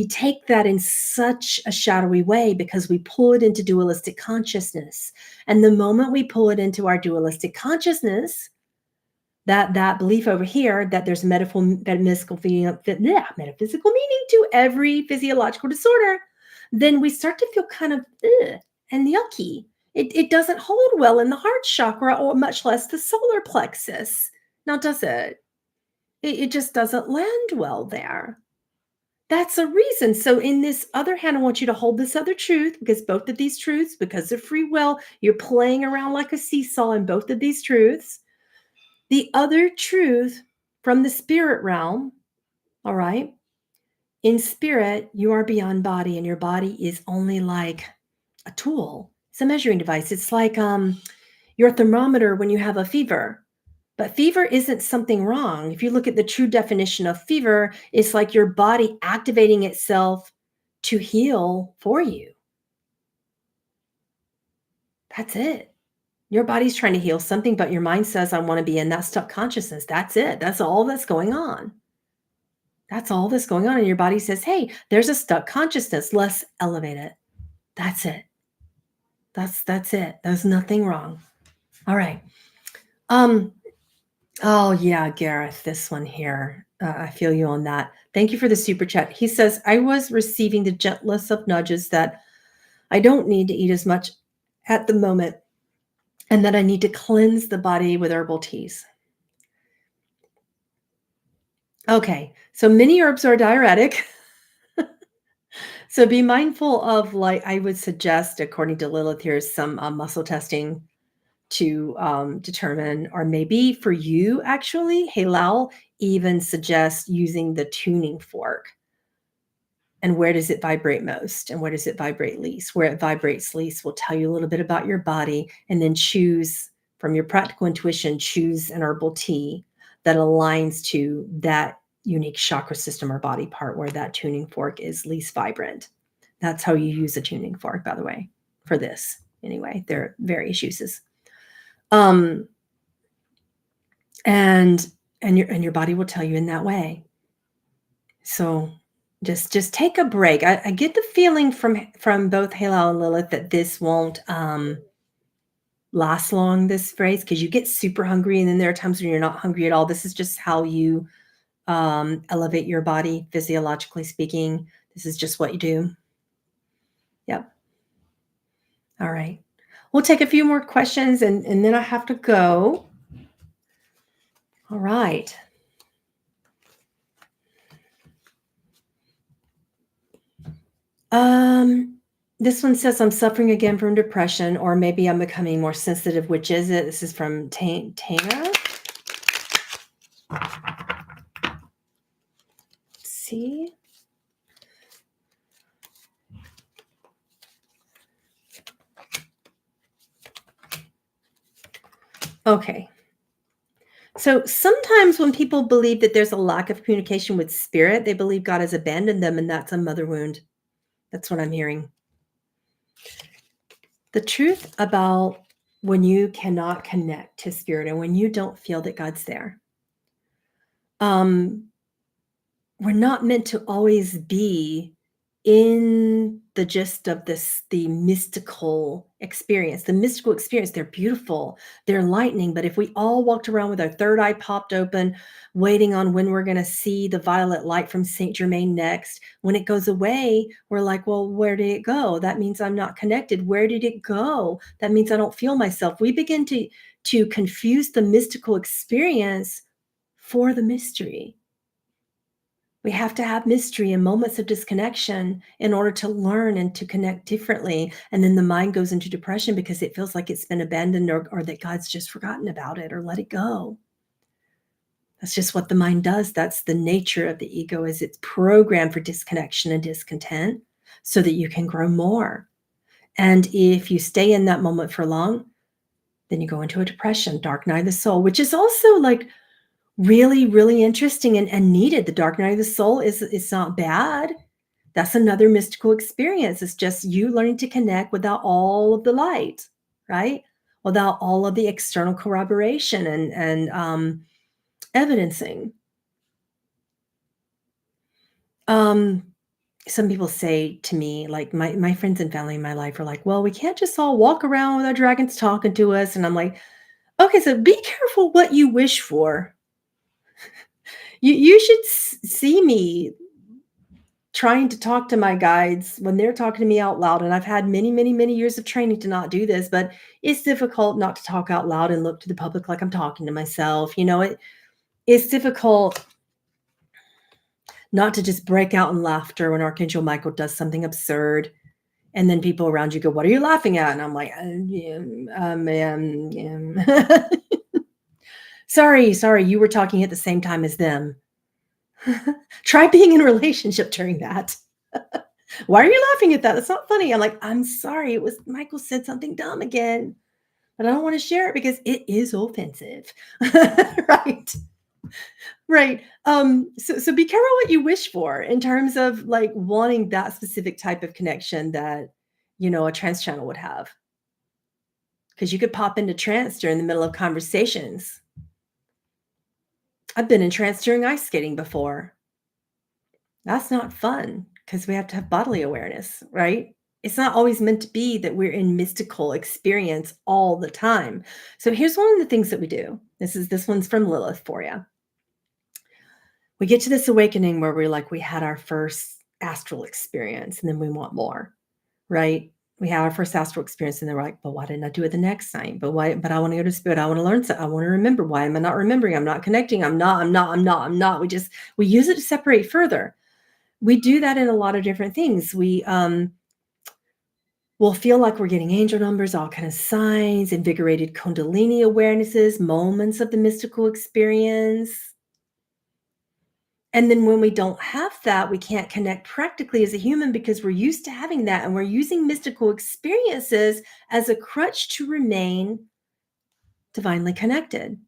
take that in such a shadowy way because we pull it into dualistic consciousness. And the moment we pull it into our dualistic consciousness, that belief over here that there's metaphysical meaning to every physiological disorder, then we start to feel kind of and yucky. It doesn't hold well in the heart chakra, or much less the solar plexus. Now, does it? It just doesn't land well there. That's a reason. So in this other hand, I want you to hold this other truth, because both of these truths, because of free will, you're playing around like a seesaw in both of these truths. The other truth from the spirit realm, all right? In spirit, you are beyond body, and your body is only like a tool. It's a measuring device. It's like your thermometer when you have a fever. But fever isn't something wrong. If you look at the true definition of fever, it's like your body activating itself to heal for you. That's it. Your body's trying to heal something, but your mind says, I want to be in that stuck consciousness. That's it. That's all that's going on. That's all that's going on. And your body says, hey, there's a stuck consciousness. Let's elevate it. That's it. That's it. There's nothing wrong. All right. Oh yeah, Gareth, this one here. I feel you on that. Thank you for the super chat. He says, I was receiving the gentlest of nudges that I don't need to eat as much at the moment, and that I need to cleanse the body with herbal teas. Okay, so many herbs are diuretic. So be mindful of, like, I would suggest, according to Lilith, here's some muscle testing to determine, or maybe for you, actually, Heylel even suggests using the tuning fork. And where does it vibrate most? And where does it vibrate least? Where it vibrates least will tell you a little bit about your body, and then choose from your practical intuition, choose an herbal tea that aligns to that unique chakra system or body part where that tuning fork is least vibrant. That's how you use a tuning fork, by the way, for this. Anyway, there are various uses. And your body will tell you in that way. So just take a break. I get the feeling from both Heylel and Lilith that this won't last long, this phrase, because you get super hungry, and then there are times when you're not hungry at all. This is just how you elevate your body, physiologically speaking. This is just what you do. Yep. All right. We'll take a few more questions, and then I have to go. All right. This one says, I'm suffering again from depression, or maybe I'm becoming more sensitive. Which is it? This is from Tana. See? Okay. So sometimes when people believe that there's a lack of communication with spirit, they believe God has abandoned them, and that's a mother wound. That's what I'm hearing. The truth about when you cannot connect to spirit and when you don't feel that God's there, we're not meant to always be in the gist of the mystical experience. The mystical experience, they're beautiful, they're enlightening, but if we all walked around with our third eye popped open, waiting on when we're going to see the violet light from Saint Germain next, when it goes away, we're like, well, where did it go? That means I'm not connected. Where did it go? That means I don't feel myself. We begin to confuse the mystical experience for the mystery. We have to have mystery and moments of disconnection in order to learn and to connect differently. And then the mind goes into depression because it feels like it's been abandoned, or that God's just forgotten about it or let it go. That's just what the mind does. That's the nature of the ego, is it's programmed for disconnection and discontent so that you can grow more. And if you stay in that moment for long, then you go into a depression, dark night of the soul, which is also like really, really interesting and needed. The dark night of the soul is not bad. That's another mystical experience. It's just you learning to connect without all of the light, right? Without all of the external corroboration and evidencing. Some people say to me, like my friends and family in my life are like, well, we can't just all walk around with our dragons talking to us. And I'm like, okay, so be careful what you wish for. You should see me trying to talk to my guides when they're talking to me out loud. And I've had many, many, many years of training to not do this, but it's difficult not to talk out loud and look to the public like I'm talking to myself. It's difficult not to just break out in laughter when Archangel Michael does something absurd. And then people around you go, what are you laughing at? And I'm like, sorry, you were talking at the same time as them. Try being in a relationship during that. Why are you laughing at that? That's not funny. I'm like, I'm sorry. It was Michael said something dumb again, but I don't want to share it because it is offensive. Right. Right. So be careful what you wish for in terms of like wanting that specific type of connection that, a trance channel would have. Because you could pop into trance during the middle of conversations. I've been in trance during ice skating before. That's not fun because we have to have bodily awareness, right? It's not always meant to be that we're in mystical experience all the time. So here's one of the things that we do. This one's from Lilith for you. We get to this awakening where we're like, we had our first astral experience and then we want more, right? We had our first astral experience and then we're like, but why didn't I do it the next time? But why? But I want to go to spirit. I want to learn something. I want to remember. Why am I not remembering? I'm not connecting. I'm not. We use it to separate further. We do that in a lot of different things. We'll feel like we're getting angel numbers, all kind of signs, invigorated Kundalini awarenesses, moments of the mystical experience. And then when we don't have that, we can't connect practically as a human because we're used to having that. And we're using mystical experiences as a crutch to remain divinely connected,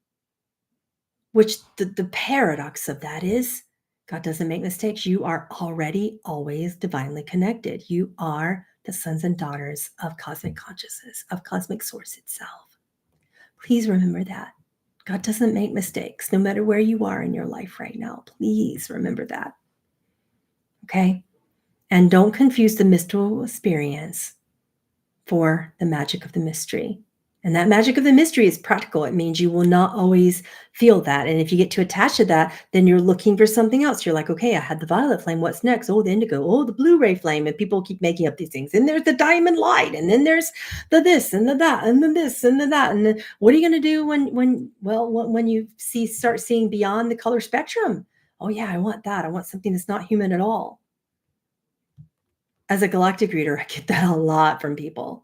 which the paradox of that is God doesn't make mistakes. You are already always divinely connected. You are the sons and daughters of cosmic consciousness, of cosmic source itself. Please remember that. God doesn't make mistakes, no matter where you are in your life right now. Please remember that. Okay? And don't confuse the mystical experience for the magic of the mystery. And that magic of the mystery is practical. It means you will not always feel that. And if you get too attached to that, then you're looking for something else. You're like, okay, I had the violet flame. What's next? Oh, the indigo. Oh, the blue-ray flame. And people keep making up these things. And there's the diamond light. And then there's the this and the that and the this and the that. And then what are you going to do when you start seeing beyond the color spectrum? Oh yeah, I want that. I want something that's not human at all. As a galactic reader, I get that a lot from people.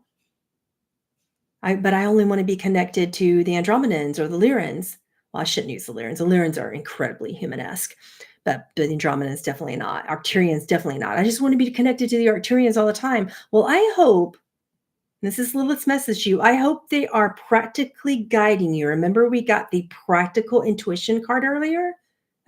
But I only want to be connected to the Andromedans or the Lyrans. Well, I shouldn't use the Lyrans. The Lyrans are incredibly humanesque, but the Andromedans definitely not. Arcturians definitely not. I just want to be connected to the Arcturians all the time. Well, I hope, this is Lilith's message to you, I hope they are practically guiding you. Remember, we got the practical intuition card earlier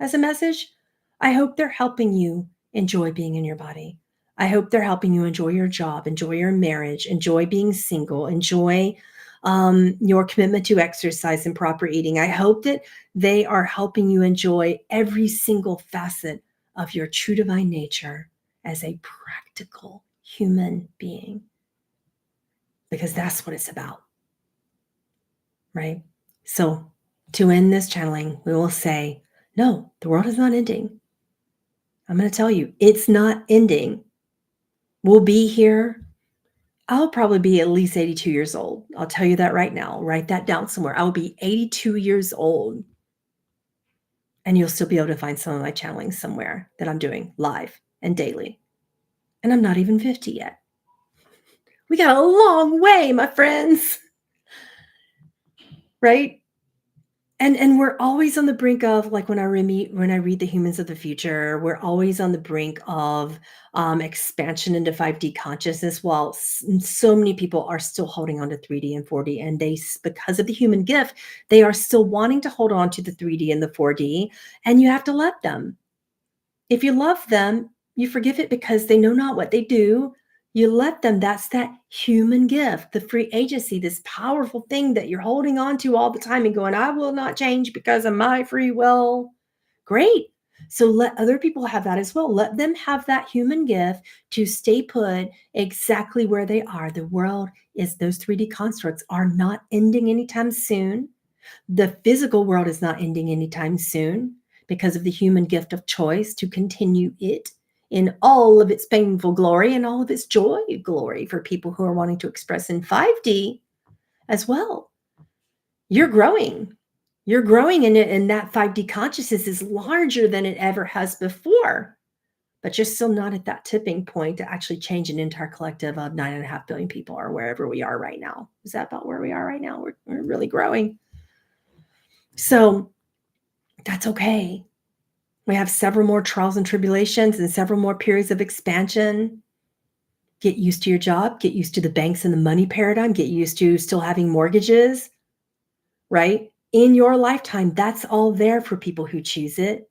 as a message? I hope they're helping you enjoy being in your body. I hope they're helping you enjoy your job, enjoy your marriage, enjoy being single, enjoy your commitment to exercise and proper eating. I hope that they are helping you enjoy every single facet of your true divine nature as a practical human being, because that's what it's about, right? So to end this channeling, we will say, no, the world is not ending. I'm going to tell you, it's not ending. We'll be here. I'll probably be at least 82 years old. I'll tell you that right now. Write that down somewhere. I'll be 82 years old. And you'll still be able to find some of my channeling somewhere that I'm doing live and daily. And I'm not even 50 yet. We got a long way, my friends. Right? And we're always on the brink of, like, when I read the Humans of the Future, we're always on the brink of expansion into 5D consciousness, while so many people are still holding on to 3D and 4D, and because of the human gift, they are still wanting to hold on to the 3D and the 4D, and you have to let them. If you love them, you forgive it because they know not what they do. You let them. That's that human gift, the free agency, this powerful thing that you're holding on to all the time and going, I will not change because of my free will. Great. So let other people have that as well. Let them have that human gift to stay put exactly where they are. The world is, those 3D constructs are not ending anytime soon. The physical world is not ending anytime soon because of the human gift of choice to continue it in all of its painful glory and all of its joy glory for people who are wanting to express in 5D as well. You're growing. You're growing in it, and that 5D consciousness is larger than it ever has before. But you're still not at that tipping point to actually change an entire collective of 9.5 billion people, or wherever we are right now. Is that about where we are right now? We're really growing. So that's okay. We have several more trials and tribulations and several more periods of expansion. Get used to your job, get used to the banks and the money paradigm, get used to still having mortgages, right? In your lifetime, that's all there for people who choose it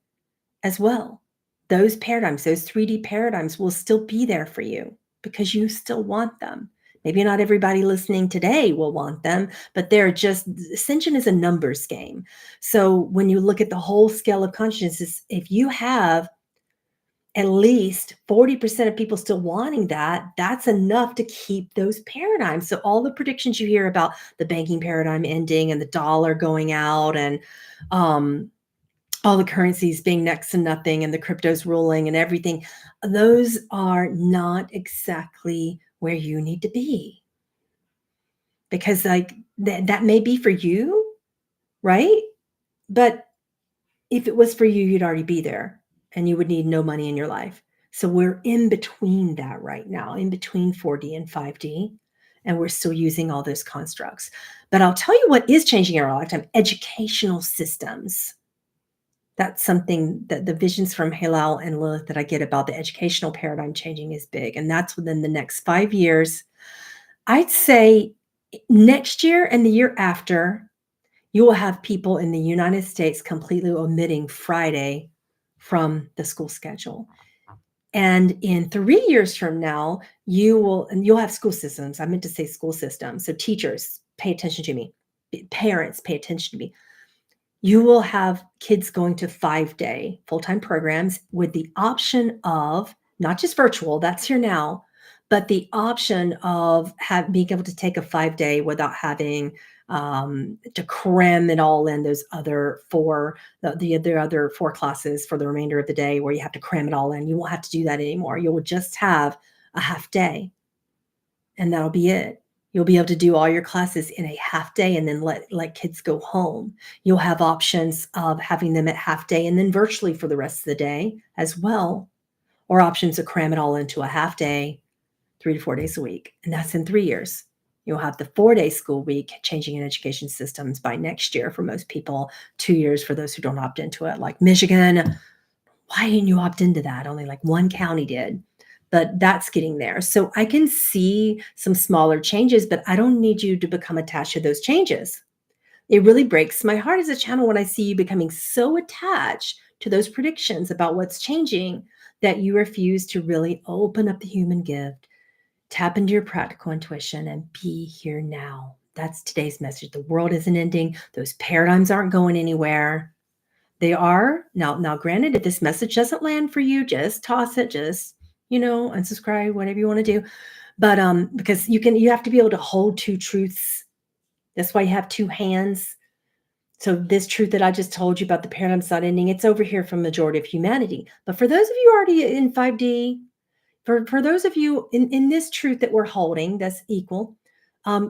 as well. Those paradigms, those 3D paradigms will still be there for you because you still want them. Maybe not everybody listening today will want them, but they're just, ascension is a numbers game. So when you look at the whole scale of consciousness, if you have at least 40% of people still wanting that, that's enough to keep those paradigms. So all the predictions you hear about the banking paradigm ending and the dollar going out and all the currencies being next to nothing and the cryptos ruling and everything, those are not exactly where you need to be. Because like that may be for you, right? But if it was for you, you'd already be there and you would need no money in your life. So we're in between that right now, in between 4D and 5D, and we're still using all those constructs. But I'll tell you what is changing in our lifetime: educational systems. That's something that the visions from Heylel and Lilith that I get about the educational paradigm changing is big. And that's within the next 5 years. I'd say next year and the year after, you will have people in the United States completely omitting Friday from the school schedule. And in 3 years from now, you'll have school systems. I meant to say school systems. So teachers, pay attention to me. Parents, pay attention to me. You will have kids going to 5-day full-time programs with the option of not just virtual, that's here now, but the option of being able to take a 5-day without having to cram it all in those other the other 4 classes for the remainder of the day where you have to cram it all in. You won't have to do that anymore. You will just have a half day and that'll be it. You'll be able to do all your classes in a half day and then let kids go home. You'll have options of having them at half day and then virtually for the rest of the day as well, or options to cram it all into a half day, 3 to 4 days a week. And that's in 3 years. You'll have the 4-day school week changing in education systems by next year for most people, 2 years for those who don't opt into it. Like Michigan, why didn't you opt into that? Only like 1 county did. But that's getting there. So I can see some smaller changes, but I don't need you to become attached to those changes. It really breaks my heart as a channel when I see you becoming so attached to those predictions about what's changing that you refuse to really open up the human gift, tap into your practical intuition, and be here now. That's today's message. The world isn't ending. Those paradigms aren't going anywhere. They are now granted, if this message doesn't land for you, just toss it, just unsubscribe, whatever you want to do. But because you have to be able to hold 2 truths. That's why you have 2 hands. So this truth that I just told you about the paradigm's not ending, it's over here for majority of humanity. But for those of you already in 5D, for those of you in this truth that we're holding, that's equal,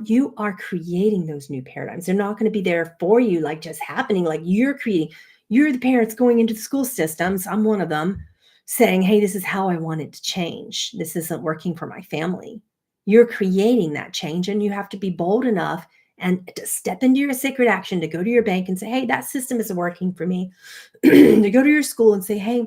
you are creating those new paradigms. They're not going to be there for you, like just happening, like you're creating. You're the parents going into the school systems. I'm one of them, saying, hey, this is how I want it to change. This isn't working for my family. You're creating that change, and you have to be bold enough and to step into your sacred action, to go to your bank and say, hey, that system isn't working for me. To go to your school and say, hey,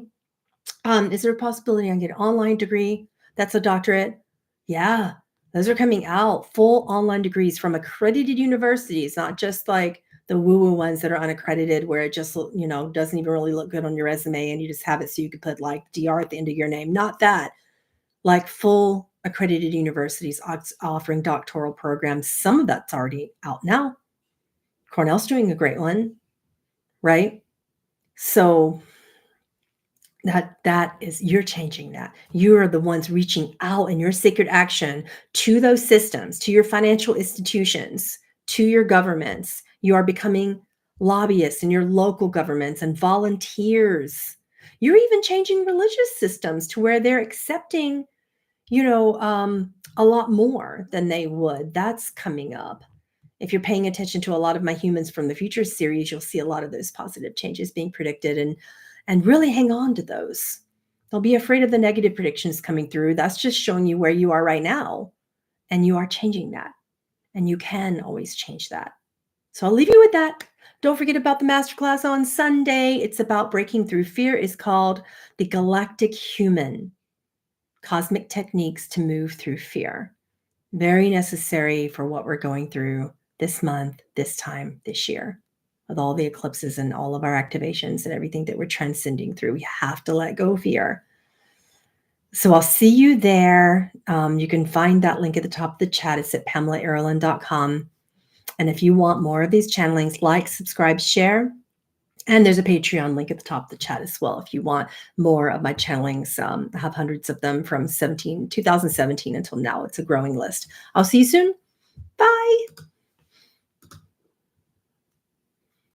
is there a possibility I can get an online degree that's a doctorate? Yeah, those are coming out, full online degrees from accredited universities, not just like the woo-woo ones that are unaccredited where it just, doesn't even really look good on your resume and you just have it so you could put like DR at the end of your name. Not that. Like full accredited universities offering doctoral programs. Some of that's already out now. Cornell's doing a great one, right? So that is, you're changing that. You are the ones reaching out in your sacred action to those systems, to your financial institutions, to your governments. You are becoming lobbyists in your local governments and volunteers. You're even changing religious systems to where they're accepting, a lot more than they would. That's coming up. If you're paying attention to a lot of my Humans from the Future series, you'll see a lot of those positive changes being predicted, and really hang on to those. Don't be afraid of the negative predictions coming through. That's just showing you where you are right now, and you are changing that, and you can always change that. So I'll leave you with that. Don't forget about the masterclass on Sunday. It's about breaking through fear. It's called The Galactic Human: Cosmic Techniques to Move Through Fear. Very necessary for what we're going through this month, this time, this year, with all the eclipses and all of our activations and everything that we're transcending through. We have to let go of fear. So I'll see you there. You can find that link at the top of the chat. It's at PamelaAaralyn.com. And if you want more of these channelings, like, subscribe, share. And there's a Patreon link at the top of the chat as well if you want more of my channelings. I have hundreds of them from 2017 until now. It's a growing list. I'll see you soon. Bye.